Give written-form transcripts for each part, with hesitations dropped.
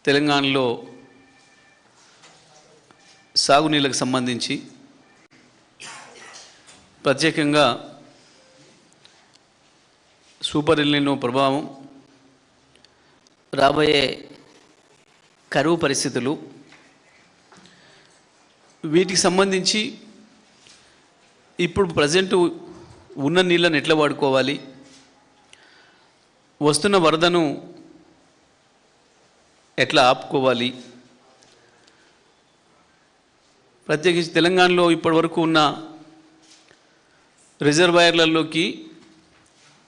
తెలంగాణలో సాగునీళ్ళకు సంబంధించి ప్రత్యేకంగా సూపర్ ఎల్నినో ప్రభావం, రాబోయే కరువు పరిస్థితులు, వీటికి సంబంధించి ఇప్పుడు ప్రజెంట్ ఉన్న నీళ్ళను ఎట్లా వాడుకోవాలి, వస్తున్న వరదను ఎట్లా ఆపుకోవాలి, ప్రత్యేకించి తెలంగాణలో ఇప్పటివరకు ఉన్న రిజర్వాయర్లలోకి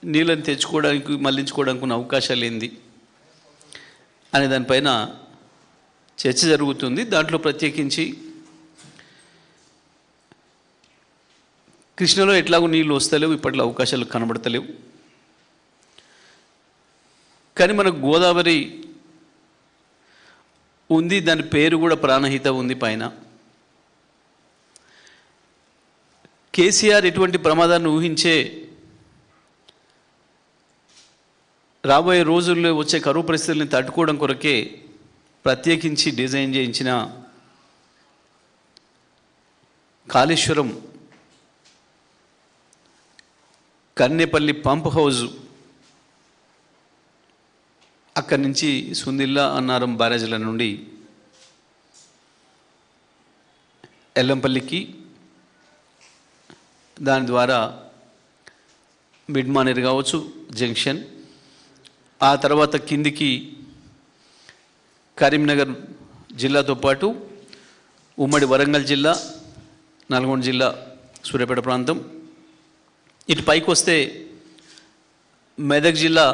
నీళ్ళని తెచ్చుకోవడానికి మళ్లించుకోవడానికి ఉన్న అవకాశాలు ఏంది అనే దానిపైన చర్చ జరుగుతుంది. దాంట్లో ప్రత్యేకించి కృష్ణలో ఎట్లాగో నీళ్ళు వస్తలేవు, ఇప్పట్లో అవకాశాలు కనబడతలేవు. కానీ మనకు గోదావరి ఉంది, దాని పేరు కూడా ప్రాణహిత ఉంది పైన. కేసీఆర్ ఎటువంటి ప్రమాదాన్ని ఊహించే రాబోయే రోజుల్లో వచ్చే కరువు పరిస్థితుల్ని తట్టుకోవడం కొరకే ప్రత్యేకించి డిజైన్ చేయించిన కాళేశ్వరం కన్నేపల్లి పంప్ హౌజ్, అక్కడి నుంచి సుందిల్లా అన్నారం బ్యారేజ్ల నుండి ఎల్లంపల్లికి, దాని ద్వారా మిడ్మానేర్ కావచ్చు జంక్షన్, ఆ తర్వాత కిందికి కరీంనగర్ జిల్లాతో పాటు ఉమ్మడి వరంగల్ జిల్లా, నల్గొండ జిల్లా, సూర్యాపేట ప్రాంతం, ఇటు పైకి వస్తే మెదక్ జిల్లా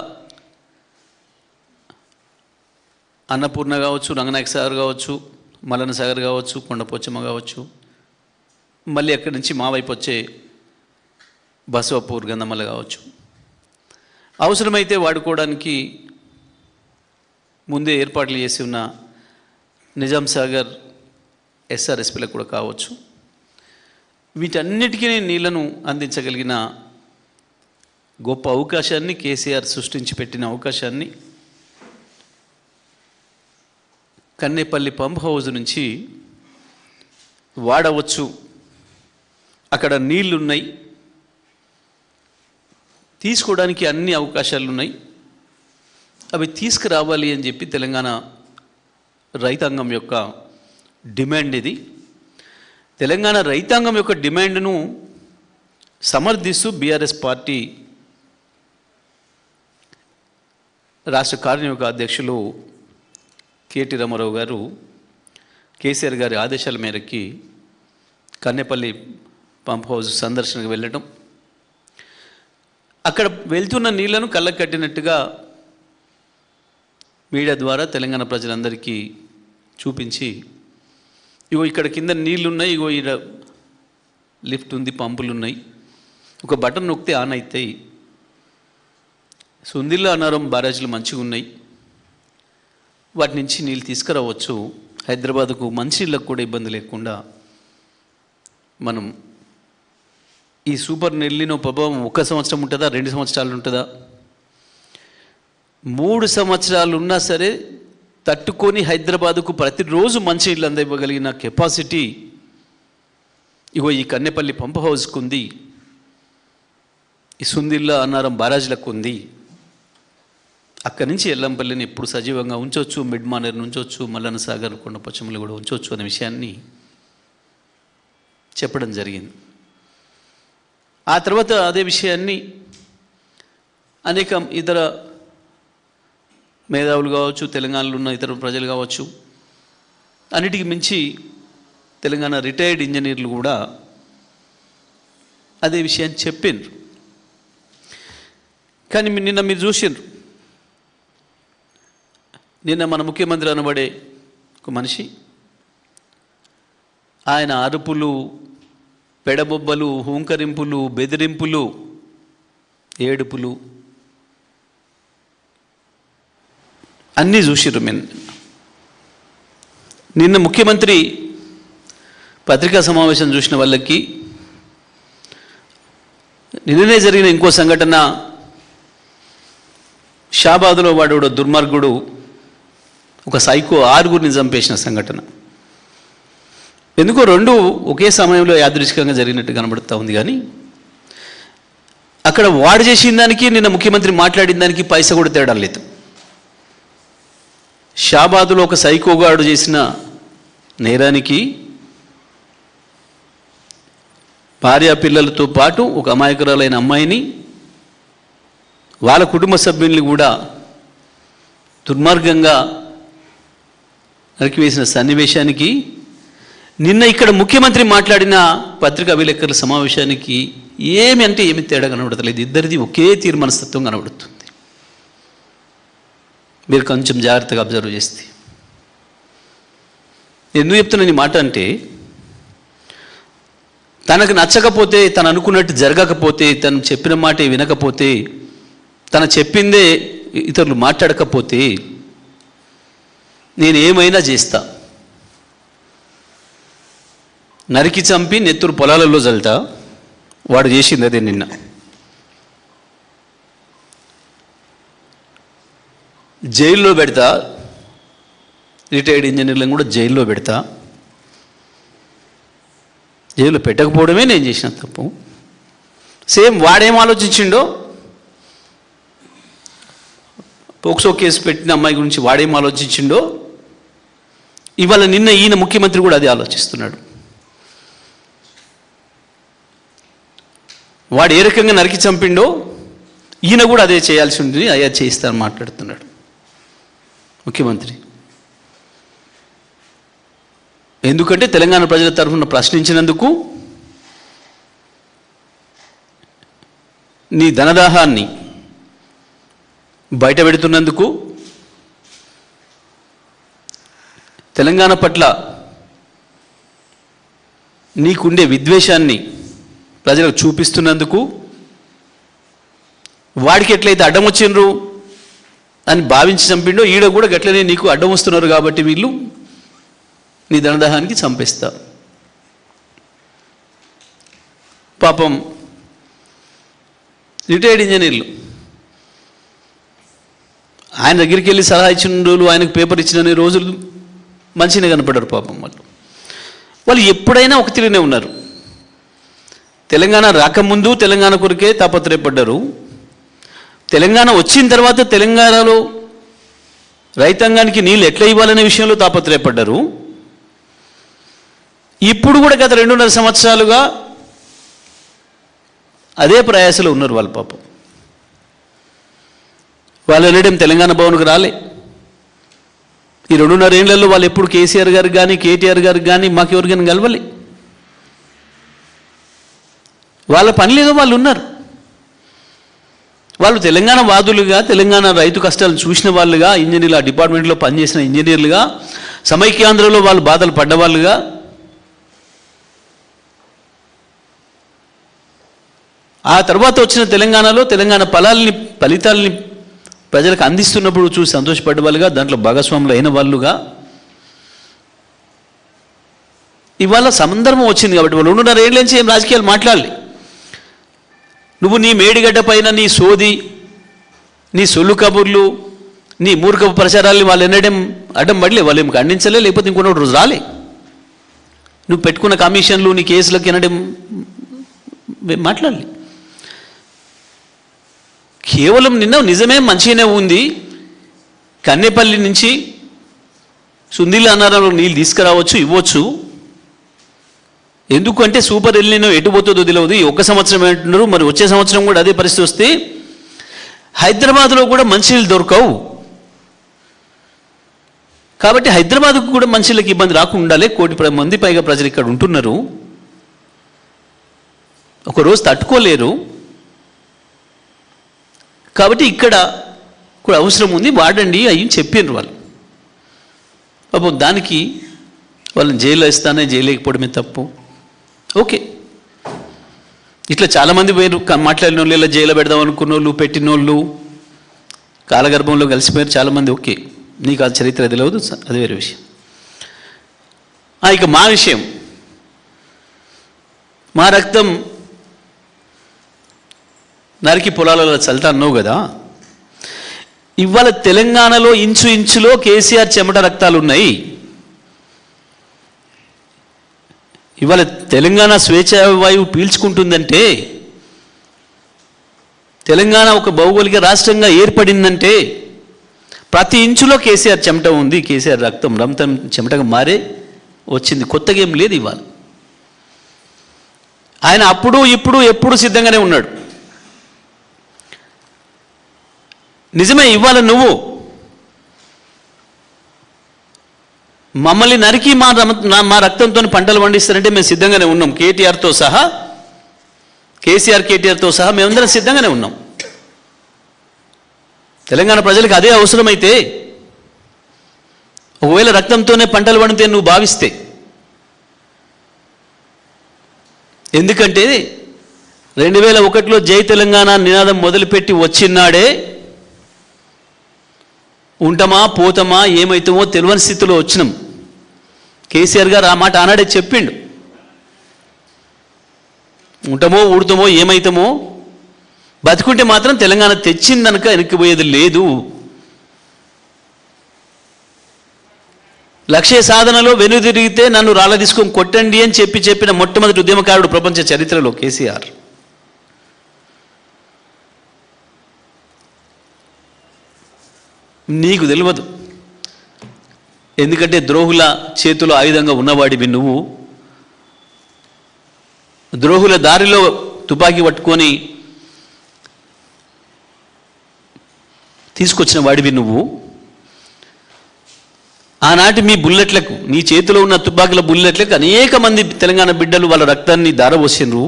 అన్నపూర్ణ కావచ్చు, రంగనాయక సాగర్ కావచ్చు, మల్లన్న సాగర్ కావచ్చు, కొండపోచమ్మ కావచ్చు, మళ్ళీ అక్కడి నుంచి మా వైపు వచ్చే బసవపూర్, గంధమల్ల కావచ్చు. అవసరమైతే వాడుకోవడానికి ముందే ఏర్పాట్లు చేసి ఉన్న నిజాం సాగర్ ఎస్ఆర్ఎస్పీలకు కూడా కావచ్చు. వీటన్నిటికీ నీళ్లను అందించగలిగిన గొప్ప అవకాశాన్ని, కేసీఆర్ సృష్టించి పెట్టిన అవకాశాన్ని కన్నేపల్లి పంప్ హౌజ్ నుంచి వాడవచ్చు. అక్కడ నీళ్లున్నాయి, తీసుకోవడానికి అన్ని అవకాశాలు ఉన్నాయి. అవి తీసుకురావాలి అని చెప్పి తెలంగాణ రైతాంగం యొక్క డిమాండ్ ఇది. తెలంగాణ రైతాంగం యొక్క డిమాండ్ను సమర్థిస్తూ బీఆర్ఎస్ పార్టీ రాష్ట్ర కార్యనిర్వాహక అధ్యక్షులు కేటీ రామారావు గారు కేసీఆర్ గారి ఆదేశాల మేరకి కన్నేపల్లి పంప్ హౌస్ సందర్శనకు వెళ్ళటం, అక్కడ వెళ్తున్న నీళ్లను కళ్ళకు కట్టినట్టుగా మీడియా ద్వారా తెలంగాణ ప్రజలందరికీ చూపించి, ఇగో ఇక్కడ కింద నీళ్ళు ఉన్నాయి, ఇగో ఇక్కడ లిఫ్ట్ ఉంది, పంపులు ఉన్నాయి, ఒక బటన్ నొక్కితే ఆన్ అవుతాయి, సుందిల్లా అన్నారం బ్యారేజ్లు మంచిగా ఉన్నాయి, వాటి నుంచి నీళ్ళు తీసుకురావచ్చు, హైదరాబాద్కు మంచినీళ్ళకు కూడా ఇబ్బంది లేకుండా మనం ఈ సూపర్ ఎల్నినో ప్రభావం 1 సంవత్సరం ఉంటుందా, 2 సంవత్సరాలు ఉంటుందా, 3 సంవత్సరాలు ఉన్నా సరే తట్టుకొని హైదరాబాదుకు ప్రతిరోజు మంచినీళ్ళు అందివ్వగలిగిన కెపాసిటీ ఇగో ఈ కన్నేపల్లి పంప్ హౌస్కు ఉంది, ఈ సుందిల్లా అన్నారం బ్యారేజ్లకు ఉంది. అక్కడి నుంచి ఎల్లంపల్లిని ఎప్పుడు సజీవంగా ఉంచవచ్చు, మిడ్మానేర్ ఉంచవచ్చు, మల్లన్న సాగర్, కొండపోచమ్మలు కూడా ఉంచవచ్చు అనే విషయాన్ని చెప్పడం జరిగింది. ఆ తర్వాత అదే విషయాన్ని అనేక ఇతర మేధావులు కావచ్చు, తెలంగాణలో ఉన్న ఇతర ప్రజలు కావచ్చు, అన్నిటికి మించి తెలంగాణ రిటైర్డ్ ఇంజనీర్లు కూడా అదే విషయాన్ని చెప్పిండ్రు. కానీ నిన్న మీరు చూసిండ్రు, నిన్న మన ముఖ్యమంత్రి అనబడే ఒక మనిషి, ఆయన అరుపులు, పెడబొబ్బలు, హూంకరింపులు, బెదిరింపులు, ఏడుపులు అన్నీ చూసిర్రు. నిన్న ముఖ్యమంత్రి పత్రికా సమావేశం చూసిన వాళ్ళకి నిన్ననే జరిగిన ఇంకో సంఘటన, షాబాదులో వాడు దుర్మార్గుడు ఒక సైకో 6గురిని చంపేసిన సంఘటన. ఎందుకో రెండు ఒకే సమయంలో యాదృచ్ఛికంగా జరిగినట్టు కనబడుతూ ఉంది. కానీ అక్కడ వాడు చేసిన దానికి నిన్న ముఖ్యమంత్రి మాట్లాడిన దానికి పైసా కూడా తేడా లేదు. షాబాదులో ఒక సైకోగాడు చేసిన నేరానికి భార్యా పిల్లలతో పాటు ఒక అమాయకురాలైన అమ్మాయిని, వాళ్ళ కుటుంబ సభ్యుల్ని కూడా దుర్మార్గంగా నరికివేసిన సన్నివేశానికి నిన్న ఇక్కడ ముఖ్యమంత్రి మాట్లాడిన పత్రికా విలేకరుల సమావేశానికి ఏమి తేడా కనబడతలేదు. ఇద్దరిది ఒకే తీరు మనస్తత్వం కనబడుతుంది. మీరు కొంచెం జాగ్రత్తగా అబ్జర్వ్ చేస్తే. ఎందుకు చెప్తున్నా ఈ మాట అంటే, తనకు నచ్చకపోతే, తను అనుకున్నట్టు జరగకపోతే, తను చెప్పిన మాట వినకపోతే, తను చెప్పిందే ఇతరులు మాట్లాడకపోతే నేను ఏమైనా చేస్తా, నరికి చంపి నెత్తురు పొలాలలో జల్తా. వాడు చేసింది అదే. నిన్న జైల్లో పెడతా, రిటైర్డ్ ఇంజనీర్లను కూడా జైల్లో పెడతా. జైల్లో పెట్టకపోవడమే నేను చేసిన తప్పు. సేమ్ వాడేం ఆలోచించిండో, పోక్సో కేసు పెట్టిన అమ్మాయి గురించి వాడేం ఆలోచించిండో, ఇవాళ నిన్న ఈయన ముఖ్యమంత్రి కూడా అదే ఆలోచిస్తున్నాడు. వాడు ఏ రకంగా నరికి చంపిండో ఈయన కూడా అదే చేయాల్సి ఉంటుంది, అయ్యా చేయిస్తాను మాట్లాడుతున్నాడు ముఖ్యమంత్రి. ఎందుకంటే తెలంగాణ ప్రజల తరఫున ప్రశ్నించినందుకు, నీ ధనదాహాన్ని బయట పెడుతున్నందుకు, తెలంగాణ పట్ల నీకుండే విద్వేషాన్ని ప్రజలకు చూపిస్తున్నందుకు, వాడికి ఎట్లయితే అడ్డం వచ్చిండ్రు అని భావించి చంపిండో ఈడ కూడా గట్లనే నీకు అడ్డం వస్తున్నారు కాబట్టి వీళ్ళు నీ ధనదాహానికి చంపేస్తా. పాపం రిటైర్డ్ ఇంజనీర్లు ఆయన దగ్గరికి వెళ్ళి సలహా ఇచ్చిన రోజులు, ఆయనకు పేపర్ ఇచ్చిన రోజులు మంచిగా కనపడ్డారు. పాపం వాళ్ళు ఎప్పుడైనా ఒక తీరునే ఉన్నారు. తెలంగాణ రాకముందు తెలంగాణ కొరకే తాపత్రయపడ్డారు. తెలంగాణ వచ్చిన తర్వాత తెలంగాణలో రైతాంగానికి నీళ్ళు ఎట్లా ఇవ్వాలనే విషయంలో తాపత్రయపడ్డారు. ఇప్పుడు కూడా గత 2.5 సంవత్సరాలుగా అదే ప్రయాసలో ఉన్నారు వాళ్ళ. పాపం వాళ్ళు వెళ్ళడం తెలంగాణ భవన్కు రాలే. ఈ 2.5 ఏళ్లలో వాళ్ళు ఎప్పుడు కేసీఆర్ గారికి కానీ కేటీఆర్ గారికి కానీ మాకెవరికైనా కలవలే. వాళ్ళ పని లేదో వాళ్ళు ఉన్నారు. వాళ్ళు తెలంగాణ వాదులుగా, తెలంగాణ రైతు కష్టాలను చూసిన వాళ్ళుగా, ఇంజనీర్లు ఆ డిపార్ట్మెంట్లో పనిచేసిన ఇంజనీర్లుగా, సమైక్యాంధ్రలో వాళ్ళు బాధలు పడ్డవాళ్ళుగా, ఆ తర్వాత వచ్చిన తెలంగాణలో తెలంగాణ ఫలితాలని ప్రజలకు అందిస్తున్నప్పుడు చూసి సంతోషపడ్డ వాళ్ళుగా, దాంట్లో భాగస్వాములు అయిన వాళ్ళుగా ఇవాళ సందర్భం వచ్చింది కాబట్టి వాళ్ళు 2.5 ఏళ్ళ నుంచి ఏం రాజకీయాలు మాట్లాడాలి. నువ్వు నీ మేడిగడ్డ పైన నీ సోది, నీ సొల్లు కబుర్లు, నీ మూర్ఖపు ప్రచారాల్ని వాళ్ళు ఎన్నడం అడ్డం పడలే. వాళ్ళు ఏం ఖండించలే, లేకపోతే ఇంకొక రోజు రాలే. నువ్వు పెట్టుకున్న కమిషన్లు, నీ కేసులకు ఎనడం మాట్లాడాలి. కేవలం నిన్న నిజమే మంచిగానే ఉంది. కన్నెపల్లి నుంచి సుందిల్ల అన్నారంలో నీళ్ళు తీసుకురావచ్చు, ఇవ్వచ్చు. ఎందుకంటే సూపర్ ఎల్నినో ఎటు పోతుందో తెలియదు. ఈ 1 సంవత్సరం అంటున్నారు, మరి వచ్చే సంవత్సరం కూడా అదే పరిస్థితి వస్తే హైదరాబాద్లో కూడా మంచినీళ్ళు దొరకవు. కాబట్టి హైదరాబాద్కు కూడా మంచినీళ్ళకి ఇబ్బంది రాకుండా ఉండాలి. 1 కోటి మంది పైగా ప్రజలు ఇక్కడ ఉంటున్నారు. ఒకరోజు తట్టుకోలేరు. కాబట్టి ఇక్కడ కూడా అవసరం ఉంది, వాడండి అయ్యి చెప్పినారు వాళ్ళు. పాపం దానికి వాళ్ళని జైల్లో ఇస్తానే జైలేకపోవడమే తప్పు. ఓకే, ఇట్లా చాలామంది పోయారు. మాట్లాడిన వాళ్ళు, ఇలా జైల్లో పెడదాం అనుకున్న వాళ్ళు, పెట్టిన వాళ్ళు కాలగర్భంలో కలిసిపోయారు చాలామంది. ఓకే, నీకు ఆ చరిత్ర తెలియదు, అది వేరే విషయం. ఇక మా విషయం, మా రక్తం నరికి పొలాలలో చల్తా అన్నావు కదా. ఇవాళ తెలంగాణలో ఇంచులో కేసీఆర్ చెమట రక్తాలు ఉన్నాయి. ఇవాళ తెలంగాణ స్వేచ్ఛ వాయువు పీల్చుకుంటుందంటే, తెలంగాణ ఒక భౌగోళిక రాష్ట్రంగా ఏర్పడిందంటే ప్రతి ఇంచులో కేసీఆర్ చెమట ఉంది. కేసీఆర్ రక్తం చెమటగా మారే వచ్చింది. కొత్తగా ఏం లేదు. ఇవాళ ఆయన అప్పుడు ఇప్పుడు ఎప్పుడు సిద్ధంగానే ఉన్నాడు. నిజమే, ఇవాళ నువ్వు మమ్మల్ని నరికి మా రక్తంతో పంటలు పండిస్తారంటే మేము సిద్ధంగానే ఉన్నాం. కేటీఆర్తో సహా, కేటీఆర్తో సహా మేమందరం సిద్ధంగానే ఉన్నాం. తెలంగాణ ప్రజలకు అదే అవసరమైతే, ఒకవేళ రక్తంతోనే పంటలు పండితే నువ్వు భావిస్తే, ఎందుకంటే 2001లో జై తెలంగాణ నినాదం మొదలుపెట్టి వచ్చినాడే ఉంటామా పోతామా ఏమైతామో తెలియని స్థితిలో వచ్చినాం. కేసీఆర్ గారు ఆ మాట ఆనాడే చెప్పిండు. ఉంటామో ఊడుతామో ఏమైతామో, బతుకుంటే మాత్రం తెలంగాణ తెచ్చిందనక వెనక్కిపోయేది లేదు. లక్ష్య సాధనలో వెనుదిరిగితే నన్ను రాళ్ళ తీసుకొని కొట్టండి అని చెప్పిన మొట్టమొదటి ఉద్యమకారుడు ప్రపంచ చరిత్రలో కేసీఆర్. నీకు తెలియదు, ఎందుకంటే ద్రోహుల చేతిలో ఆయుధంగా ఉన్నవాడివి నువ్వు. ద్రోహుల దారిలో తుపాకీ పట్టుకొని తీసుకొచ్చిన వాడివి నువ్వు. ఆనాటి మీ బుల్లెట్లకు, నీ చేతిలో ఉన్న తుపాకుల బుల్లెట్లకు అనేక మంది తెలంగాణ బిడ్డలు వాళ్ళ రక్తాన్ని దారపోసినరు.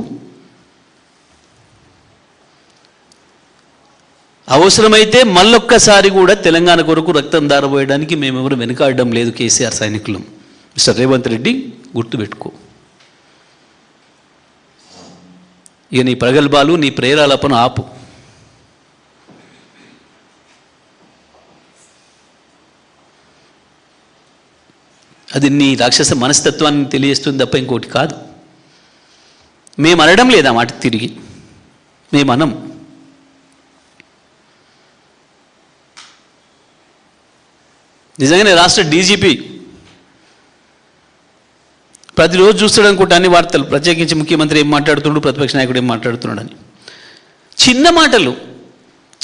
అవసరమైతే మళ్ళొక్కసారి కూడా తెలంగాణ కొరకు రక్తం దారపోయడానికి మేమెవరు వెనుకాడడం లేదు. కేసీఆర్ సైనికులు, మిస్టర్ రేవంత్ రెడ్డి గుర్తుపెట్టుకో. ఇక నీ ప్రగల్భాలు, నీ ప్రేరాలపను ఆపు. అది నీ రాక్షస మనస్తత్వాన్ని తెలియజేస్తుంది తప్ప ఇంకోటి కాదు. మేము అనడం లేదా మాట తిరిగి, మేము అనం. నిజంగానే రాష్ట్ర డీజీపీ ప్రతిరోజు చూస్తాడు అనుకుంటా అన్ని వార్తలు, ప్రత్యేకించి ముఖ్యమంత్రి ఏం మాట్లాడుతున్నాడు, ప్రతిపక్ష నాయకుడు ఏం మాట్లాడుతున్నాడు అని. చిన్న మాటలు,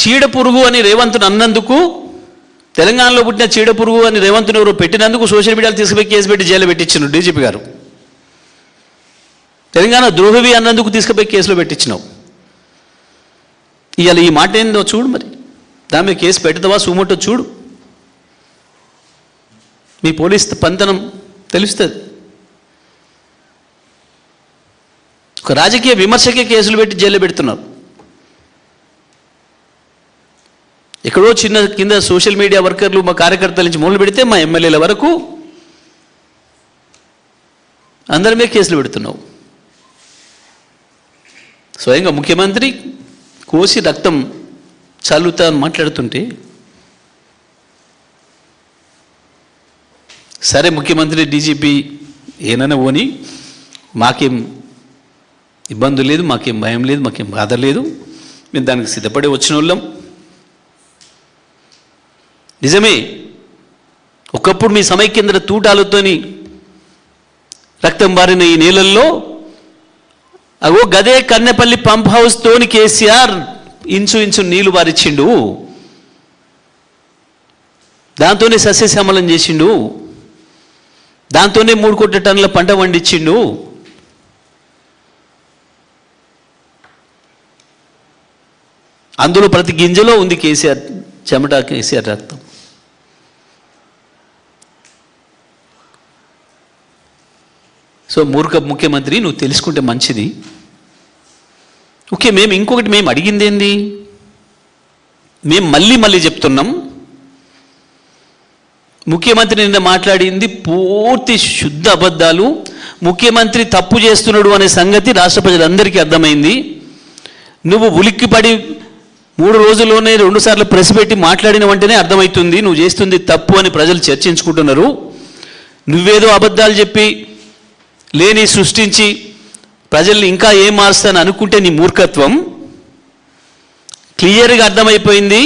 చీడ పురుగు అని రేవంత్ను అన్నందుకు, తెలంగాణలో పుట్టిన చీడ పురుగు అని రేవంత్ను ఎవరు పెట్టినందుకు సోషల్ మీడియాలో తీసుకుపోయి కేసు పెట్టి జైలు పెట్టించినావు డీజీపీ గారు. తెలంగాణ ద్రోహి అన్నందుకు తీసుకుపోయి కేసులో పెట్టించినావు. ఇవాళ ఈ మాట ఏందో చూడు, మరి దాని మీద కేసు పెడతావా సుమోటో చూడు. మీ పోలీస్ పంతనం తెలుస్తుంది. ఒక రాజకీయ విమర్శకే కేసులు పెట్టి జైల్లో పెడుతున్నారు. ఎక్కడో చిన్న కింద సోషల్ మీడియా వర్కర్లు, మా కార్యకర్తల నుంచి మొదలు పెడితే మా ఎమ్మెల్యేల వరకు అందరి మీద కేసులు పెడుతున్నావు. స్వయంగా ముఖ్యమంత్రి కోసి రక్తం చల్లుతా అని మాట్లాడుతుంటే, సరే ముఖ్యమంత్రి డీజీపీ ఏనైనా పోని, మాకేం ఇబ్బంది లేదు, మాకేం భయం లేదు, మాకేం బాధ లేదు, మేము దానికి సిద్ధపడి వచ్చిన వాళ్ళం. నిజమే, ఒకప్పుడు మీ సమైక్యంద్ర తూటాలతోని రక్తం బారిన ఈ నేలల్లో అగో గదే కన్నెపల్లి పంప్ హౌస్తోని కేసీఆర్ ఇంచు నీళ్లు బారిచ్చిండు, దాంతోనే సస్యశ్యామలం చేసిండు, దాంతోనే 3 కోట్ల టన్నుల పంట పండించిండు. అందులో ప్రతి గింజలో ఉంది కేసీఆర్ చెమట, కేసీఆర్ రక్తం. సో మూర్ఖ ముఖ్యమంత్రి, నువ్వు తెలుసుకుంటే మంచిది. ఓకే, మేము అడిగింది ఏంది? మేము మళ్ళీ చెప్తున్నాం, ముఖ్యమంత్రి నిన్న మాట్లాడింది పూర్తి శుద్ధ అబద్ధాలు. ముఖ్యమంత్రి తప్పు చేస్తున్నాడు అనే సంగతి రాష్ట్ర ప్రజలందరికీ అర్థమైంది. నువ్వు ఉలిక్కిపడి 3 రోజుల్లోనే 2 సార్లు ప్రెస్ పెట్టి మాట్లాడిన వెంటనే అర్థమవుతుంది నువ్వు చేస్తుంది తప్పు అని ప్రజలు చర్చించుకుంటున్నారు. నువ్వేదో అబద్ధాలు చెప్పి లేని సృష్టించి ప్రజల్ని ఇంకా ఏం మారుస్తాను అనుకుంటే నీ మూర్ఖత్వం క్లియర్గా అర్థమైపోయింది.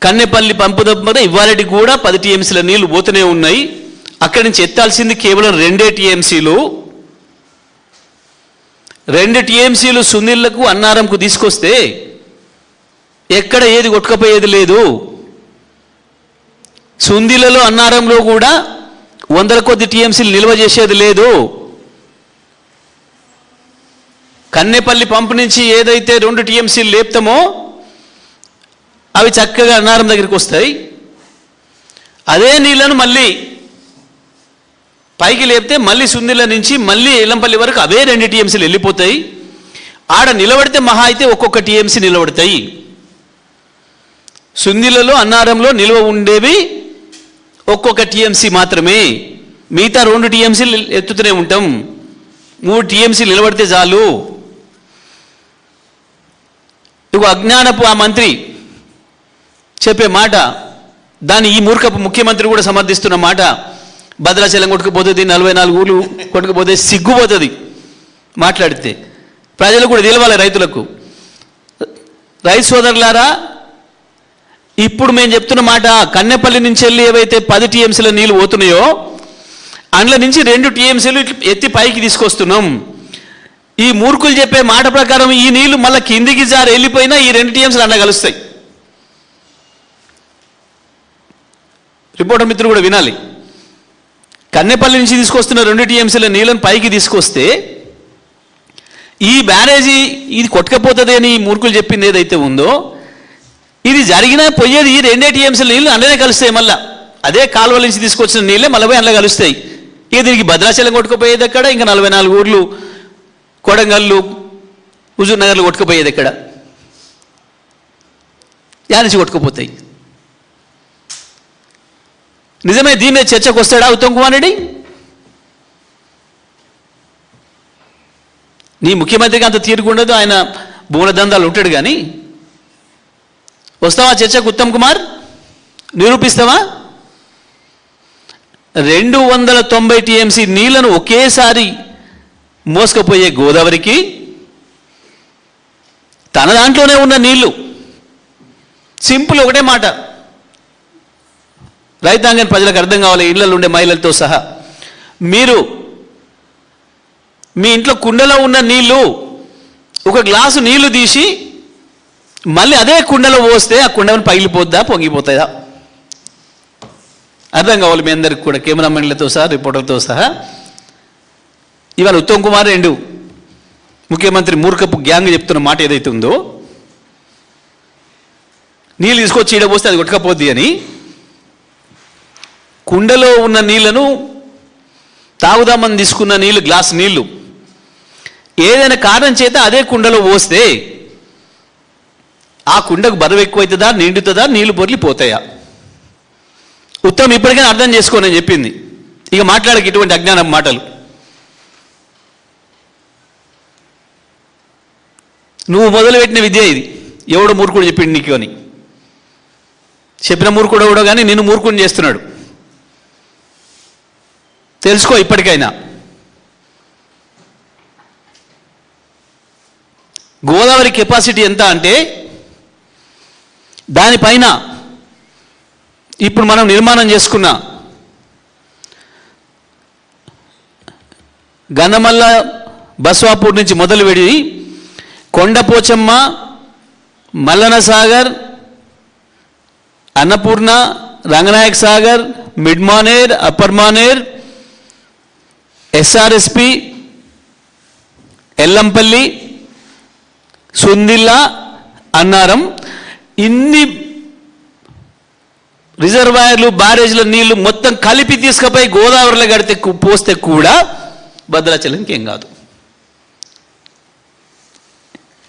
కన్నెపల్లి పంపు దగ్గర ఇవాళకి కూడా 10 టీఎంసీల నీళ్లు పోతూనే ఉన్నాయి. అక్కడి నుంచి ఎత్తాల్సింది కేవలం 2 టీఎంసీలు. 2 టీఎంసీలు సునీళ్లకు అన్నారంకు తీసుకొస్తే ఎక్కడ ఏది కొట్టుకపోయేది లేదు. సుందిలలో అన్నారంలో కూడా 100 కొద్ది టీఎంసీలు నిల్వ చేసేది లేదు. కన్నెపల్లి పంపు నుంచి ఏదైతే 2 టీఎంసీలు లేపుతామో అవి చక్కగా అన్నారం దగ్గరికి వస్తాయి. అదే నీళ్లను మళ్ళీ పైకి లేపితే మళ్ళీ సుందిల నుంచి మళ్ళీ ఎల్లంపల్లి వరకు అవే 2 టీఎంసీలు వెళ్ళిపోతాయి. ఆడ నిలబడితే మహా అయితే ఒక్కొక్క టీఎంసీ నిలబడతాయి. సుందిలలో అన్నారంలో నిల్వ ఉండేవి ఒక్కొక్క టీఎంసీ మాత్రమే. మిగతా 2 టీఎంసీలు ఎత్తుతూనే ఉంటాం. 3 టీఎంసీలు నిలబడితే చాలు. ఇక అజ్ఞానపు ఆ మంత్రి చెప్పే మాట, దాన్ని ఈ మూర్ఖపు ముఖ్యమంత్రి కూడా సమర్థిస్తున్న మాట, భద్రాచలం కొట్టుకుపోతుంది, 44 ఊళ్ళు కొట్టుకుపోతే సిగ్గుపోతుంది మాట్లాడితే. ప్రజలు కూడా తెలవాలి, రైతులకు. రైతు సోదరులారా, ఇప్పుడు మేము చెప్తున్న మాట, కన్నెపల్లి నుంచి వెళ్ళి ఏవైతే 10 టీఎంసీల నీళ్ళు పోతున్నాయో అందులో నుంచి 2 టీఎంసీలు ఎత్తి పైకి తీసుకొస్తున్నాం. ఈ మూర్ఖులు చెప్పే మాట ప్రకారం ఈ నీళ్లు మళ్ళీ కిందికి జారి వెళ్ళిపోయినా ఈ 2 టీఎంసీలు అండ కలుస్తాయి. రిపోర్టర్ మిత్రులు కూడా వినాలి. కన్నెపల్లి నుంచి తీసుకొస్తున్న 2 టీఎంసీల నీళ్ళని పైకి తీసుకొస్తే ఈ బ్యారేజీ ఇది కొట్టుకపోతుంది అని ఈ మూర్ఖులు చెప్పింది ఏదైతే ఉందో, ఇది జరిగినా పోయేది ఈ 2 టీఎంసీల నీళ్ళు అందులోనే కలుస్తాయి. మళ్ళీ అదే కాలువల నుంచి తీసుకొచ్చిన నీళ్ళే మళ్ళీ పోయి అందులో కలుస్తాయి. ఇక దీనికి భద్రాచలం కొట్టుకుపోయేది ఎక్కడ, ఇంకా 44 ఊర్లు కొడంగల్లు హుజూర్ నగర్లు కొట్టుకుపోయేది ఎక్కడ, యానించి కొట్టుకుపోతాయి. నిజమే దీని మీద చర్చకు వస్తాడా ఉత్తమ్ కుమార్ రెడ్డి? నీ ముఖ్యమంత్రికి అంత తీరుకుండదు, ఆయన భూముల దందాలు ఉంటాడు. కానీ వస్తావా చర్చకు ఉత్తమ్ కుమార్? నిరూపిస్తావా? 290 టీఎంసీ నీళ్లను ఒకేసారి మోసుకుపోయే గోదావరికి తన దాంట్లోనే ఉన్న నీళ్లు, సింపుల్ ఒకటే మాట, రైతాంగం ప్రజలకు అర్థం కావాలి, ఇళ్లలో ఉండే మహిళలతో సహా. మీరు మీ ఇంట్లో కుండలో ఉన్న నీళ్లు, ఒక గ్లాసు నీళ్లు తీసి మళ్ళీ అదే కుండలో పోస్తే ఆ కుండను పగిలిపోద్దా, పొంగిపోతుందా? అర్థం కావాలి మీ అందరికి కూడా, కెమెరామెన్లతో సహా, రిపోర్టర్లతో సహా. ఇవాళ ఉత్తమ్ కుమార్ రెడ్డి ముఖ్యమంత్రి మూర్ఖపు గ్యాంగ్ చెప్తున్న మాట ఏదైతే ఉందో, నీళ్ళు తీసుకొచ్చి ఈడ పోస్తే అది కొట్టుకపోద్ది అని, కుండలో ఉన్న నీళ్లను తాగుదామని తీసుకున్న నీళ్ళు, గ్లాస్ నీళ్లు ఏదైనా కారణం చేత అదే కుండలో పోస్తే ఆ కుండకు బరువు ఎక్కువవుతుందా, నిండుతుందా, నీళ్లు బొర్లిపోతాయా? ఉత్తమ్ ఇప్పటికైనా అర్థం చేసుకోనని చెప్పింది. ఇక మాట్లాడక ఇటువంటి అజ్ఞానం మాటలు. నువ్వు మొదలుపెట్టిన విద్య ఇది. ఎవడో మూర్ఖుడు చెప్పిండు నీకు అని. చెప్పిన మూర్ఖుడు ఎవడో కానీ నిన్ను మూర్ఖుని చేస్తున్నాడు. తెలుసుకో ఇప్పటికైనా. గోదావరి కెపాసిటీ ఎంత అంటే, దానిపైన ఇప్పుడు మనం నిర్మాణం చేసుకున్న గన్నమల్ల బస్వాపూర్ నుంచి మొదలుపెడి Kondapochamma, Mallanna Sagar, Annapurna, Ranganayak Sagar, mid Maner, upper Maner, SRSP, Yellampalli, Sundilla, Annaram, ఇన్ని రిజర్వాయర్లు, బ్యారేజ్ల నీళ్లు మొత్తం కలిపి తీసుకుపోయి గోదావరిలో గడితే పోస్తే కూడా భద్రాచలంకి ఏం కాదు.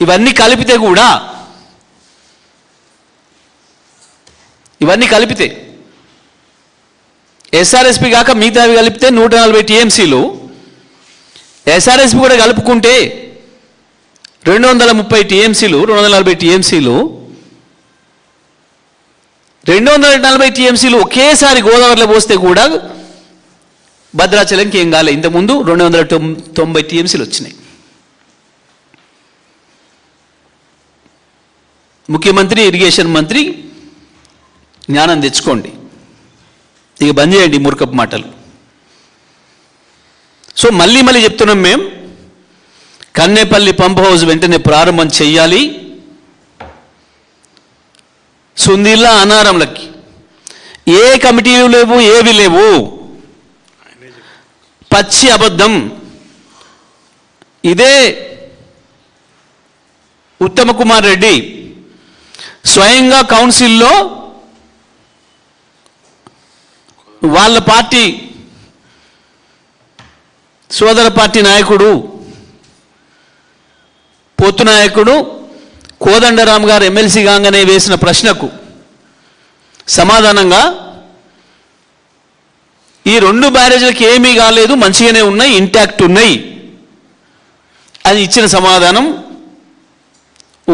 ఇవన్నీ కలిపితే కూడా, ఇవన్నీ కలిపితే ఎస్ఆర్ఎస్పి కాక మిగతావి కలిపితే 140 టీఎంసీలు, ఎస్ఆర్ఎస్పి కూడా కలుపుకుంటే 230 టీఎంసీలు, 240 టీఎంసీలు, 240 టీఎంసీలు ఒకేసారి గోదావరిలో పోస్తే కూడా భద్రాచలంకి ఏం కాలే. ఇంతకుముందు 290 టీఎంసీలు వచ్చినాయి. ముఖ్యమంత్రి, ఇరిగేషన్ మంత్రి జ్ఞానం తెచ్చుకోండి, ఇక బంద్ చేయండి మూర్ఖపు మాటలు. సో మళ్ళీ చెప్తున్నాం మేము, కన్నేపల్లి పంప్ హౌస్ వెంటనే ప్రారంభం చెయ్యాలి. సుందిల్లా అనారంలకి ఏ కమిటీలు లేవు, ఏవి లేవు, పచ్చి అబద్ధం. ఇదే ఉత్తమ కుమార్ రెడ్డి స్వయంగా కౌన్సిల్లో వాళ్ళ పార్టీ సోదర పార్టీ నాయకుడు పొత్తు నాయకుడు కోదండరాం గారు ఎమ్మెల్సీ కాగానే వేసిన ప్రశ్నకు సమాధానంగా ఈ 2 బ్యారేజ్లకు ఏమీ కాలేదు, మంచిగానే ఉన్నాయి, ఇంటాక్ట్ ఉన్నాయి అని ఇచ్చిన సమాధానం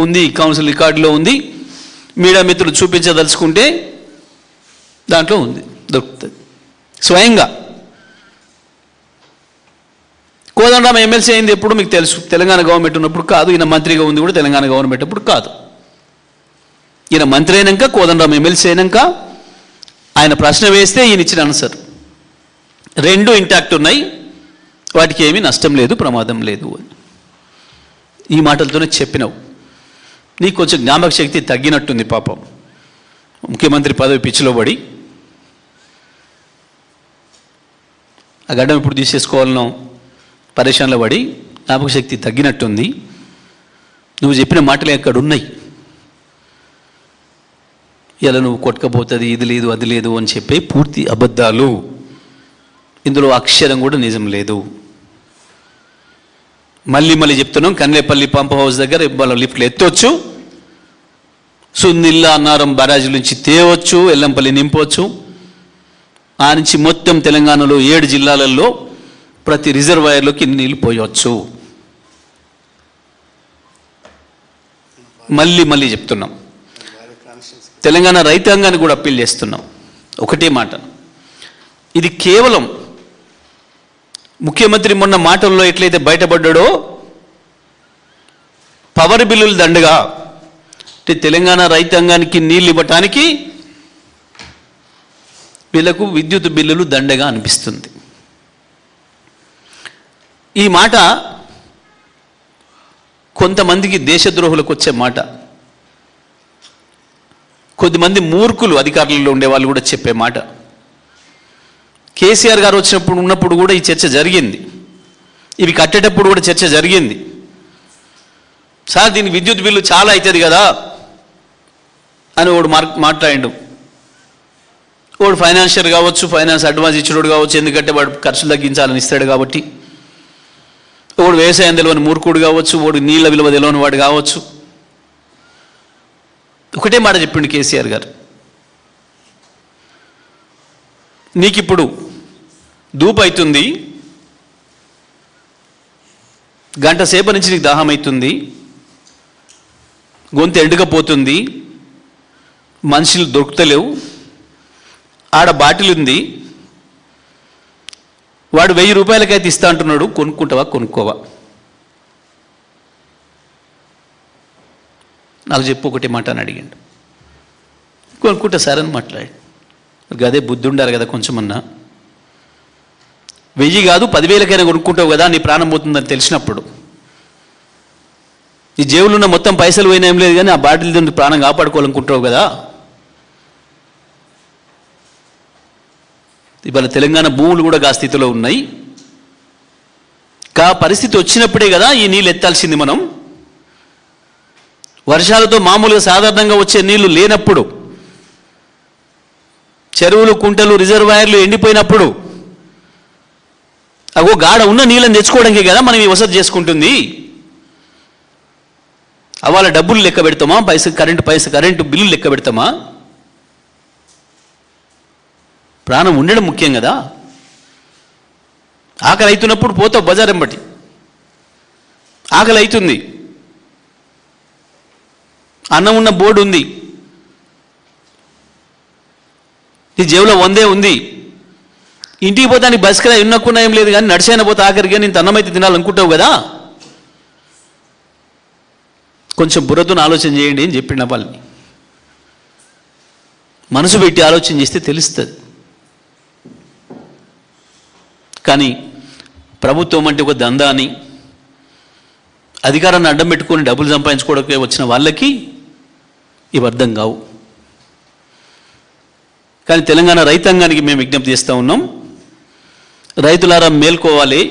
ఉంది, కౌన్సిల్ రికార్డులో ఉంది. మీడియా మిత్రులు చూపించదలుచుకుంటే దాంట్లో ఉంది, దొరుకుతుంది. స్వయంగా కోదండరాం ఎమ్మెల్సీ అయింది ఎప్పుడు మీకు తెలుసు, తెలంగాణ గవర్నమెంట్ ఉన్నప్పుడు కాదు. ఈయన మంత్రిగా ఉంది కూడా తెలంగాణ గవర్నమెంట్ అప్పుడు కాదు. ఈయన మంత్రి అయినాక, కోదండరాం ఎమ్మెల్సీ అయినాక ఆయన ప్రశ్న వేస్తే ఈయన ఇచ్చిన ఆన్సర్ 2 ఇంటాక్ట్ ఉన్నాయి, వాటికి ఏమీ నష్టం లేదు, ప్రమాదం లేదు అని ఈ మాటలతోనే చెప్పినావు. నీకు కొంచెం జ్ఞాపక శక్తి తగ్గినట్టుంది పాపం. ముఖ్యమంత్రి పదవి పిచ్చిలో పడి ఆ గడ్డం ఇప్పుడు తీసేసుకోవాలనో పరేషాన్లో పడి జ్ఞాపక శక్తి తగ్గినట్టుంది. నువ్వు చెప్పిన మాటలు ఎక్కడ ఉన్నాయి? ఇలా నువ్వు కొట్టుకపోతుంది, ఇది లేదు అది లేదు అని చెప్పి పూర్తి అబద్ధాలు. ఇందులో అక్షరం కూడా నిజం లేదు. మళ్ళీ చెప్తున్నాం, కన్నేపల్లి పంప్ హౌస్ దగ్గర ఇవాళ లిఫ్ట్లు ఎత్తవచ్చు, సుందిల్లా అన్నారం బ్యారేజ్ నుంచి తేవచ్చు, ఎల్లంపల్లి నింపవచ్చు. ఆ నుంచి మొత్తం తెలంగాణలో 7 జిల్లాలలో ప్రతి రిజర్వాయర్లోకి నీళ్ళు పోయవచ్చు. మళ్ళీ చెప్తున్నాం, తెలంగాణ రైతాంగాన్ని కూడా అప్పీల్ చేస్తున్నాం. ఒకటే మాట, ఇది కేవలం ముఖ్యమంత్రి మొన్న మాటల్లో ఎట్లయితే బయటపడ్డాడో పవర్ బిల్లులు దండగా, అంటే తెలంగాణ రైతాంగానికి నీళ్ళు ఇవ్వటానికి వీళ్ళకు విద్యుత్ బిల్లులు దండగా అనిపిస్తుంది. ఈ మాట కొంతమందికి దేశద్రోహులకు వచ్చే మాట, కొద్దిమంది మూర్ఖులు అధికారులలో ఉండే వాళ్ళు కూడా చెప్పే మాట. కేసీఆర్ గారు ఉన్నప్పుడు కూడా ఈ చర్చ జరిగింది, ఇవి కట్టేటప్పుడు కూడా చర్చ జరిగింది. సార్ దీనికి విద్యుత్ బిల్లు చాలా అవుతుంది కదా అని వాడు మాట్లాడిండు. వాడు ఫైనాన్షియర్ కావచ్చు, ఫైనాన్స్ అడ్వాన్స్ ఇచ్చినోడు కావచ్చు, ఎందుకంటే వాడు ఖర్చులు తగ్గించాలని ఇస్తాడు కాబట్టి. వాడు వ్యవసాయం తెలియని మూర్ఖుడు కావచ్చు, వాడు నీళ్ళ విలువ తెలియని వాడు కావచ్చు. ఒకటే మాట చెప్పిండు కేసీఆర్ గారు, నీకిప్పుడు ధూపు అవుతుంది, గంట సేపు నుంచి నీకు దాహం అవుతుంది, గొంతు ఎండుకపోతుంది, మనుషులు దొరుకుతలేవు, ఆడ బాటిల్ ఉంది, వాడు 1000 రూపాయలకైతే ఇస్తా అంటున్నాడు, కొనుక్కుంటావా కొనుక్కోవా? నాకు చెప్పు ఒకటి మాట అని అడిగాడు. కొనుక్కుంటా సార్ అని మాట్లాడి. అదే బుద్ధి ఉండాలి కదా కొంచెమన్నా. 1000 కాదు 10,000కైనా కొనుక్కుంటావు కదా, నీ ప్రాణం పోతుందని తెలిసినప్పుడు. ఈ జేబులో ఉన్న మొత్తం పైసలు పోయినా ఏం లేదు కానీ ఆ బాటిల్ తిని ప్రాణం కాపాడుకోవాలనుకుంటావు కదా. ఇవాళ తెలంగాణ భూములు కూడా ఆ స్థితిలో ఉన్నాయి. పరిస్థితి వచ్చినప్పుడే కదా ఈ నీళ్ళు ఎత్తాల్సింది మనం. వర్షాలతో మామూలుగా సాధారణంగా వచ్చే నీళ్లు లేనప్పుడు, చెరువులు కుంటలు రిజర్వాయర్లు ఎండిపోయినప్పుడు, అగో గాఢ ఉన్న నీళ్ళని తెచ్చుకోవడానికి కదా మనం ఈ వసతి చేసుకుంటుంది. అవాళ డబ్బులు లెక్క పెడతామా, కరెంటు బిల్లు లెక్క పెడతామా? ప్రాణం ఉండడం ముఖ్యం కదా. ఆకలి అవుతున్నప్పుడు పోతావు బజార్ ఎంబటి, ఆకలి అవుతుంది, అన్నం ఉన్న బోర్డు ఉంది, నీ జేబులో 100 ఉంది, ఇంటికి పోతానికి బస్ కదా ఉన్నక్కున్నా ఏం లేదు కానీ నడిచైనా పోతే ఆఖరికి నేను అన్నం అయితే తినాలనుకుంటావు కదా. కొంచెం బుర్రతో ఆలోచన చేయండి అని చెప్పిండు వాళ్ళని. మనసు పెట్టి ఆలోచన చేస్తే తెలుస్తుంది. కానీ ప్రభుత్వం అంటే ఒక దందా అని అధికారాన్ని అడ్డం పెట్టుకొని డబ్బులు సంపాదించుకోవడానికి వచ్చిన వాళ్ళకి ఇవి అర్థం కావు. కానీ తెలంగాణ రైతాంగానికి మేము విజ్ఞప్తి చేస్తూ ఉన్నాం, రైతులారా మేల్కోవాలి.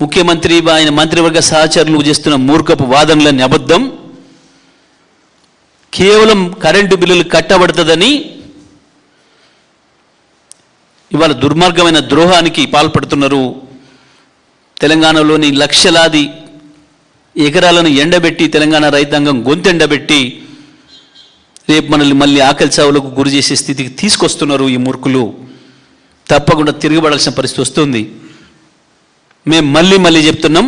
ముఖ్యమంత్రి ఆయన మంత్రివర్గ సహచరులు చేస్తున్న మూర్ఖపు వాదనలని అబద్ధం. కేవలం కరెంటు బిల్లులు కట్టబడుతుందని ఇవాళ దుర్మార్గమైన ద్రోహానికి పాల్పడుతున్నారు. తెలంగాణలోని లక్షలాది ఎకరాలను ఎండబెట్టి తెలంగాణ రైతాంగం గొంతెండబెట్టి రేపు మనల్ని మళ్ళీ ఆకలి చావులకు గురి చేసే స్థితికి తీసుకొస్తున్నారు ఈ మూర్ఖులు. తప్పకుండా తిరగబడాల్సిన పరిస్థితి వస్తుంది. మేము మళ్ళీ చెప్తున్నాం,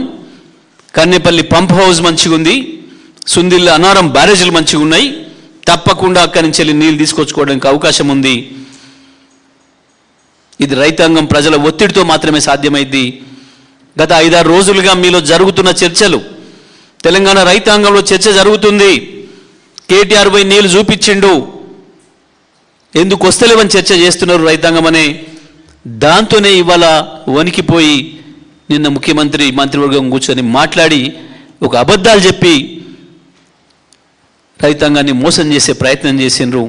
కన్నెపల్లి పంప్ హౌస్ మంచిగా ఉంది, సుందిల్ల అనారం బ్యారేజీలు మంచిగా ఉన్నాయి, తప్పకుండా అక్కడి నుంచి వెళ్ళి నీళ్ళు తీసుకొచ్చుకోవడానికి అవకాశం ఉంది. ఇది రైతాంగం ప్రజల ఒత్తిడితో మాత్రమే సాధ్యమైంది. గత 5-6 రోజులుగా మీలో జరుగుతున్న చర్చలు, తెలంగాణ రైతాంగంలో చర్చ జరుగుతుంది. కేటీఆర్ పోయి నీళ్ళు చూపించిండు, ఎందుకు వస్తలేవని చర్చ చేస్తున్నారు రైతాంగం అనే దాంతోనే ఇవాళ వణికిపోయి నిన్న ముఖ్యమంత్రి మంత్రివర్గం కూర్చొని మాట్లాడి ఒక అబద్ధాలు చెప్పి రైతాంగాన్ని మోసం చేసే ప్రయత్నం చేసిండ్రు.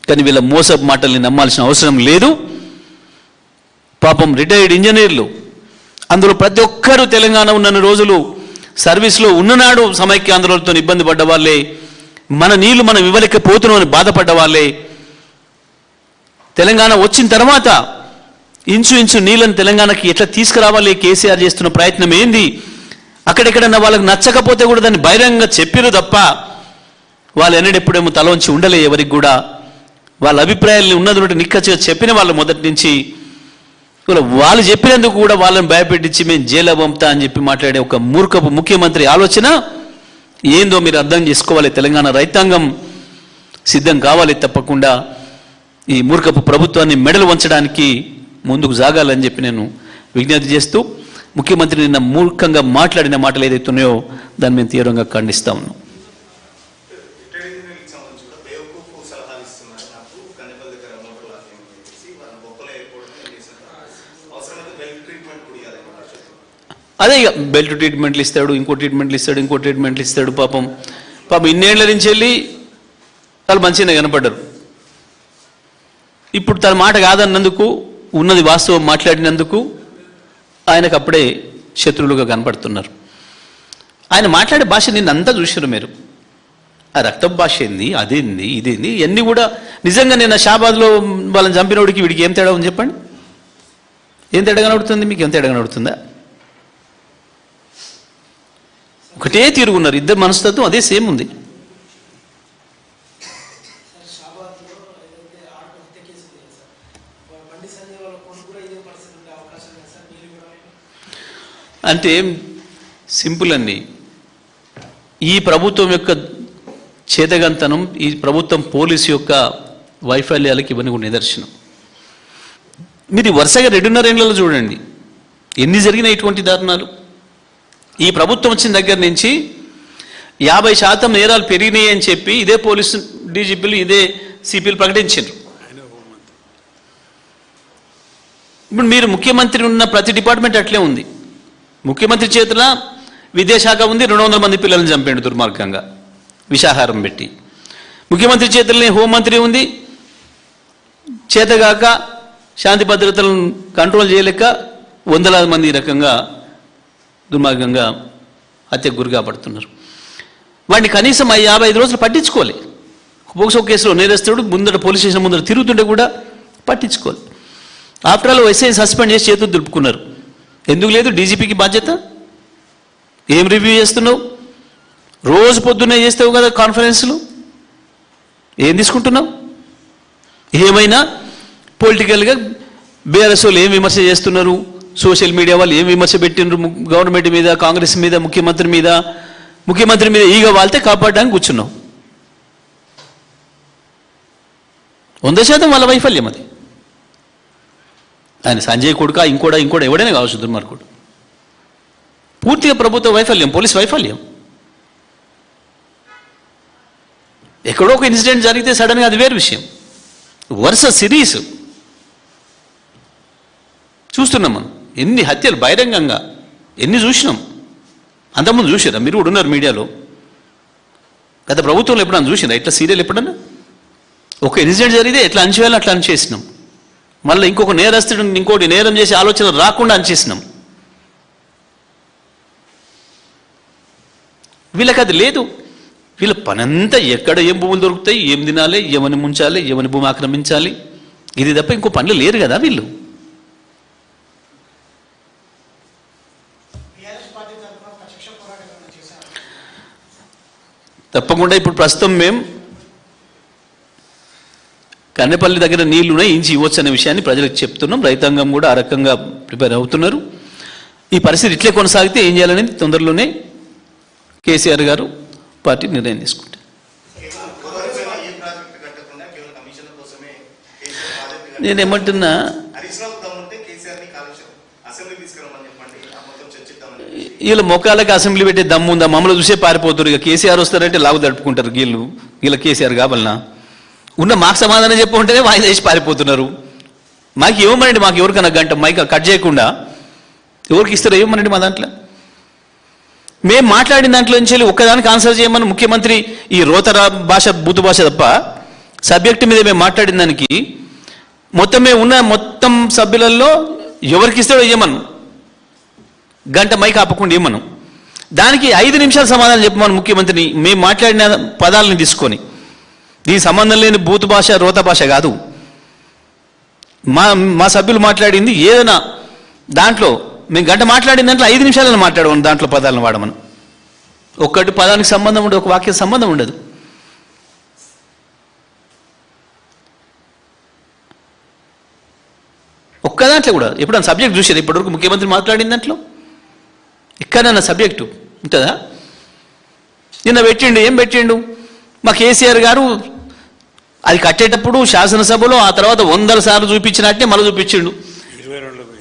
కానీ వీళ్ళ మోసపు మాటల్ని నమ్మాల్సిన అవసరం లేదు. పాపం రిటైర్డ్ ఇంజనీర్లు, అందులో ప్రతి ఒక్కరూ తెలంగాణ ఉన్న రోజులు సర్వీస్లో ఉన్ననాడు సమైక్య ఆందోళనతో ఇబ్బంది పడ్డ వాళ్ళే, మన నీళ్లు మనం ఇవ్వలేకపోతున్నామని బాధపడ్డ వాళ్ళే. తెలంగాణ వచ్చిన తర్వాత ఇంచు నీళ్ళని తెలంగాణకి ఎట్లా తీసుకురావాలి, కేసీఆర్ చేస్తున్న ప్రయత్నం ఏంది, అక్కడెక్కడన్నా వాళ్ళకి నచ్చకపోతే కూడా దాన్ని బహిరంగంగా చెప్పిరు తప్ప వాళ్ళు ఎన్నడెప్పుడేమో తలవంచి ఉండలే. ఎవరికి కూడా వాళ్ళ అభిప్రాయాలను ఉన్నది నిక్కచ్చిగా చెప్పిన వాళ్ళు మొదటి నుంచి. వాళ్ళు చెప్పినందుకు కూడా వాళ్ళని భయపెట్టించి మేము జైలు పంపుతా అని చెప్పి మాట్లాడే ఒక మూర్ఖపు ముఖ్యమంత్రి ఆలోచన ఏందో మీరు అర్థం చేసుకోవాలి. తెలంగాణ రైతాంగం సిద్ధం కావాలి తప్పకుండా ఈ మూర్ఖపు ప్రభుత్వాన్ని మెడలు వంచడానికి ముందుకు సాగాలని చెప్పి నేను విజ్ఞప్తి చేస్తూ, ముఖ్యమంత్రి నిన్న మూర్ఖంగా మాట్లాడిన మాటలు ఏదైతున్నాయో దాన్ని మేము తీవ్రంగా ఖండిస్తా ఉన్నాం. అదే ఇక బెల్ట్ ట్రీట్మెంట్లు ఇస్తాడు, ఇంకో ట్రీట్మెంట్లు ఇస్తాడు. పాపం ఇన్నేళ్ల నుంచి వెళ్ళి వాళ్ళు మంచిగానే కనపడ్డారు. ఇప్పుడు తన మాట కాదన్నందుకు, ఉన్నది వాస్తవం మాట్లాడినందుకు ఆయనకు అప్పుడే శత్రువులుగా కనపడుతున్నారు. ఆయన మాట్లాడే భాష నిన్నంతా చూసారు మీరు. ఆ రక్తపు భాష ఏంది, అదేంది, ఇదేంది, ఇవన్నీ కూడా నిజంగా నేను షాబాద్లో వాళ్ళని చంపినోడికి వీడికి ఏం తేడా ఉంది చెప్పండి? ఏం తేడా కనబడుతుంది? మీకు ఏం తేడా కనబడుతుందా? ఒకటే తీరుగున్నారు, ఇద్దరు మనస్తత్వం అదే సేమ్ ఉంది. అంటే సింపుల్ అండి, ఈ ప్రభుత్వం యొక్క చేతగంతనం, ఈ ప్రభుత్వం పోలీసు యొక్క వైఫల్యాలకి ఇవన్నీ కూడా నిదర్శనం. మీరు వరుసగా 2.5 ఏళ్లలో చూడండి ఎన్ని జరిగినాయి ఇటువంటి దారుణాలు. ఈ ప్రభుత్వం వచ్చిన దగ్గర నుంచి 50% నేరాలు పెరిగినాయి అని చెప్పి ఇదే పోలీసు డీజీపీలు, ఇదే సిపిలు ప్రకటించారు. ఇప్పుడు మీరు ముఖ్యమంత్రి ఉన్న ప్రతి డిపార్ట్మెంట్ అట్లే ఉంది. ముఖ్యమంత్రి చేతుల విద్యాశాఖ ఉంది, 200 మంది పిల్లల్ని చంపాడు దుర్మార్గంగా విషాహారం పెట్టి. ముఖ్యమంత్రి చేతుల్ని హోంమంత్రి ఉంది, చేతగాక శాంతి భద్రతలను కంట్రోల్ చేయలేక వందలాది మంది ఈ రకంగా దుర్మార్గంగా హత్యకు గురిగా పడుతున్నారు. వాడిని కనీసం 55 రోజులు పట్టించుకోవాలి. పోక్సో కేసులో నేరస్తుడు ముందర పోలీస్ స్టేషన్ ముందర తిరుగుతుంటే కూడా పట్టించుకోవాలి. ఆఫ్టర్ ఆల్ ఎస్ఐ సస్పెండ్ చేసి చేతులు దులుపుకున్నారు. ఎందుకు లేదు డీజీపీకి బాధ్యత? ఏం రివ్యూ చేస్తున్నావు? రోజు పొద్దున్నే చేస్తావు కదా కాన్ఫరెన్స్లు, ఏం తీసుకుంటున్నావు? ఏమైనా పొలిటికల్గా బీఆర్ఎస్ వాళ్ళు ఏం విమర్శ చేస్తున్నారు, సోషల్ మీడియా వాళ్ళు ఏం విమర్శ పెట్టినారు గవర్నమెంట్ మీద, కాంగ్రెస్ మీద, ముఖ్యమంత్రి మీద ఈగ వాళ్తే కాపాడడానికి కూర్చున్నావు. 100% వాళ్ళ వైఫల్యం అది. ఆయన సంజయ్ కొడుక ఇంకోడా ఎవడైనా కావచ్చు దుర్మార్గుడు. పూర్తిగా ప్రభుత్వ వైఫల్యం, పోలీస్ వైఫల్యం. ఎక్కడో ఒక ఇన్సిడెంట్ జరిగితే సడన్గా అది వేరు విషయం. వరుస సిరీస్ చూస్తున్నాం మనం. ఎన్ని హత్యలు బహిరంగంగా ఎన్ని చూసినాం. అంతకుముందు చూసారా? మీరు కూడా ఉన్నారు మీడియాలో. గత ప్రభుత్వంలో ఎప్పుడన్నా చూసినా ఇట్లా సీరియల్ ఎప్పుడన్నా? ఒక ఇన్సిడెంట్ జరిగితే ఎట్లా అంచేయాలో అట్లా అంచేసినాం. మళ్ళీ ఇంకొక నేరస్తుడు ఇంకోటి నేరం చేసే ఆలోచన రాకుండా అంచేసినాం. వీళ్ళకి అది లేదు. వీళ్ళ పనంతా ఎక్కడ ఏం భూములు దొరుకుతాయి, ఏం తినాలి, ఏమని ముంచాలి, ఏమని భూమి ఆక్రమించాలి, ఇది తప్ప ఇంకో పనులు లేరు కదా వీళ్ళు. తప్పకుండా ఇప్పుడు ప్రస్తుతం మేము కన్నెపల్లి దగ్గర నీళ్లున్నాయి, ఇంచి ఇవ్వచ్చు అనే విషయాన్ని ప్రజలకు చెప్తున్నాం. రైతాంగం కూడా ఆ రకంగా ప్రిపేర్ అవుతున్నారు. ఈ పరిస్థితి ఇట్లే కొనసాగితే ఏం చేయాలనేది తొందరలోనే కేసీఆర్ గారు పార్టీ నిర్ణయం తీసుకుంటారు. నేను ఏమంటున్నా, వీళ్ళ మొక్కలకి అసెంబ్లీ పెట్టే దమ్ము ఉందా? మమ్మల్ని చూసే పారిపోతారు. ఇక కేసీఆర్ వస్తారంటే లావు తడుపుకుంటారు. వీళ్ళ కేసీఆర్ కావాలన్నా ఉన్న మాకు సమాధానం చెప్పుకుంటేనే వాయిదా చేసి పారిపోతున్నారు. మాకు ఇవ్వమనండి, మాకు ఎవరికన్నా గంట మైక్ కట్ చేయకుండా ఎవరికి ఇస్తారో ఇవ్వమనండి. మా దాంట్లో మేము మాట్లాడిన దాంట్లో నుంచి ఒక్కదానికి ఆన్సర్ చేయమని ముఖ్యమంత్రి ఈ రోత భాష బూతు భాష తప్ప సబ్జెక్టు మీద మేము మాట్లాడిన దానికి మొత్తం సభ్యులలో ఎవరికి ఇస్తాడో ఇవ్వమను, గంట మైక్ ఆపకుండా ఇవ్వమను. దానికి 5 నిమిషాలు సమాధానం చెప్పమని ముఖ్యమంత్రిని మేము మాట్లాడిన పదాలను తీసుకొని. దీనికి సంబంధం లేని బూతు భాష రోత భాష కాదు. మా సభ్యులు మాట్లాడింది ఏదైనా దాంట్లో మేము గంట మాట్లాడిన దాంట్లో 5 నిమిషాలను మాట్లాడమని దాంట్లో పదాలను వాడమను. ఒక్కటి పదానికి సంబంధం ఉండదు, ఒక వాక్య సంబంధం ఉండదు. ఒక్క దాంట్లో కూడా ఎప్పుడన్నా సబ్జెక్ట్ చూసారు? ఇప్పటివరకు ముఖ్యమంత్రి మాట్లాడిన దాంట్లో ఎక్కడన్నా సబ్జెక్టు ఉంటుందా? నిన్న పెట్టిండు, ఏం పెట్టిండు? మా కేసీఆర్ గారు అది కట్టేటప్పుడు శాసనసభలో ఆ తర్వాత 100 సార్లు చూపించినట్టే మళ్ళీ చూపించిండు.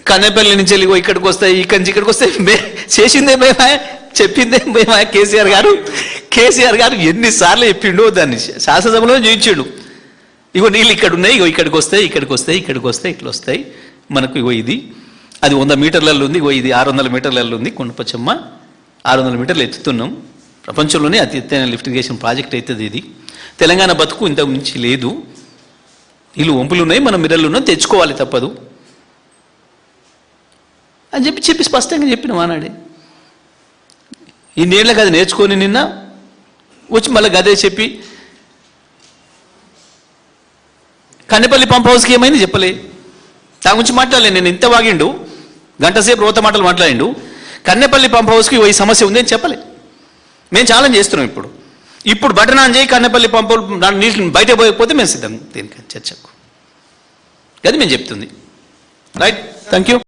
కన్నెపల్లి నుంచి వెళ్ళి ఇక్కడికి వస్తాయి, ఇక్కడి నుంచి ఇక్కడికి వస్తాయి. చేసిందే మేమా, చెప్పిందే మేమా? కేసీఆర్ గారు ఎన్నిసార్లు చెప్పిండు దాన్ని శాసనసభలో చూపించిండు. ఇగో నీళ్ళు ఇక్కడ ఉన్నాయి, ఇగో ఇక్కడికి వస్తాయి, ఇక్కడికి వస్తాయి, ఇక్కడికి వస్తాయి, ఇట్లా వస్తాయి మనకు. ఇగో ఇది అది 100 మీటర్లలో ఉంది, ఇగో ఇది 600 మీటర్లలో ఉంది. కొండపచ్చమ్మ 600 మీటర్లు ఎత్తుతున్నాం. ప్రపంచంలోనే అతి ఎత్తైన లిఫ్ట్ ఇరిగేషన్ ప్రాజెక్ట్ అవుతుంది ఇది. తెలంగాణ బతుకు ఇంతకు మించి లేదు. వీళ్ళు వంపులు ఉన్నాయి, మనం మిర్రలు ఉన్నాం, తెచ్చుకోవాలి తప్పదు అని చెప్పి స్పష్టంగా చెప్పిన మానాడే. ఇన్నేళ్ళకి అది నేర్చుకొని నిన్న వచ్చి మళ్ళీ గదే చెప్పి కన్నెపల్లి పంప్ హౌస్కి ఏమైంది చెప్పలే. దాని గురించి మాట్లాడలే. నేను ఇంత వాగిండు, గంటసేపు రోత మాటలు మాట్లాడిండు. కన్నెపల్లి పంప్ హౌస్కి ఈ సమస్య ఉంది అని చెప్పలే. మేము ఛాలెంజ్ చేస్తున్నాం. ఇప్పుడు బటన్ ఆన్ చేయి, కన్నెపల్లి పంపు నీళ్ళు బయట పోయకపోతే మేము సిద్ధం దీనికి చర్చకు. అది మేము చెప్తుంది. Right, thank you.